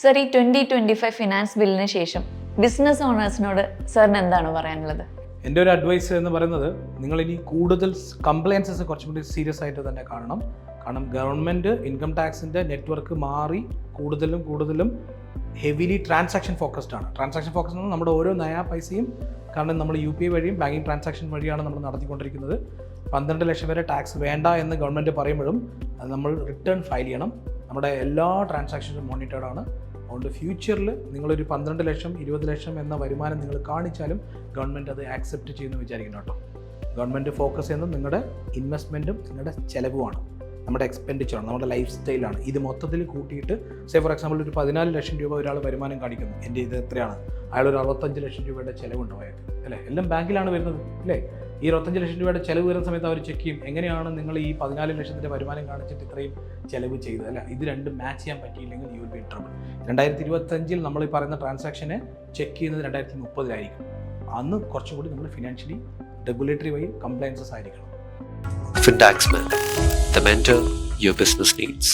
Sir, ഈ 2025 finance ബില്ലിന് ശേഷം ബിസിനസ് ഓണേഴ്സിനോട് സാറിന് എന്താണ് പറയാനുള്ളത്? എൻ്റെ ഒരു അഡ്വൈസ് എന്ന് പറയുന്നത്, നിങ്ങൾ ഇനി കൂടുതൽ കംപ്ലയൻസസ് കുറച്ചും കൂടി സീരിയസ് ആയിട്ട് തന്നെ കാണണം. കാരണം ഗവൺമെൻറ് ഇൻകം ടാക്സിൻ്റെ നെറ്റ്വർക്ക് മാറി കൂടുതലും ഹെവിലി ട്രാൻസാക്ഷൻ ഫോക്കസ്ഡ് ആണ്. ട്രാൻസാക്ഷൻ ഫോക്കസ്ഡ് ആണ് നമ്മുടെ ഓരോ നയാ പൈസയും. കാരണം നമ്മൾ UPI വഴിയും ബാങ്കിങ് ട്രാൻസാക്ഷൻ വഴിയാണ് നമ്മൾ നടത്തിക്കൊണ്ടിരിക്കുന്നത്. 12 ലക്ഷം വരെ ടാക്സ് വേണ്ട എന്ന് ഗവൺമെൻറ് പറയുമ്പോഴും അത് നമ്മൾ റിട്ടേൺ ഫയൽ ചെയ്യണം. നമ്മുടെ എല്ലാ ട്രാൻസാക്ഷനും മോണിറ്റേർഡ് ആണ്. അതുകൊണ്ട് ഫ്യൂച്ചറിൽ നിങ്ങളൊരു 12 ലക്ഷം 20 ലക്ഷം എന്ന വരുമാനം നിങ്ങൾ കാണിച്ചാലും ഗവൺമെൻറ് അത് ആക്സെപ്റ്റ് ചെയ്യുമെന്ന് വിചാരിക്കണം കേട്ടോ. ഗവൺമെൻറ് ഫോക്കസ് ചെയ്യുന്നത് നിങ്ങളുടെ ഇൻവെസ്റ്റ്മെൻറ്റും നിങ്ങളുടെ ചിലവുമാണ്, നമ്മുടെ എക്സ്പെൻഡിച്ചറാണ്, നമ്മുടെ ലൈഫ് സ്റ്റൈലാണ്. ഇത് മൊത്തത്തിൽ കൂട്ടിയിട്ട് ഫോർ എക്സാമ്പിൾ ഒരു 14 ലക്ഷം രൂപ ഒരാൾ വരുമാനം കാണിക്കുന്നു, എൻ്റെ ഇത് എത്രയാണ്, അയാളൊരു 65 ലക്ഷം രൂപയുടെ ചിലവുണ്ടോ അയാൾക്ക്, അല്ലേ? എല്ലാം ബാങ്കിലാണ് വരുന്നത്, അല്ലേ? ഈ 25 ലക്ഷം രൂപയുടെ ചിലവ് വരുന്ന സമയത്ത് അവർ ചെക്ക് ചെയ്യും, എങ്ങനെയാണ് നിങ്ങൾ ഈ 14 ലക്ഷത്തിൻ്റെ വരുമാനം കാണിച്ചിട്ട് ഇത്രയും ചിലവ് ചെയ്തത്, അല്ല? ഇത് രണ്ടും മാച്ച് ചെയ്യാൻ പറ്റിയില്ലെങ്കിൽ you will be in trouble. 2025 നമ്മൾ ഈ പറയുന്ന ട്രാൻസാക്ഷനെ ചെക്ക് ചെയ്യുന്നത് 2030 അന്ന് കുറച്ചും കൂടി നമ്മൾ ഫിനാൻഷ്യലി റെഗുലേറ്ററി വഴി കംപ്ലയൻസസ് ആയിരിക്കണം. Fintaxman, the mentor your business needs.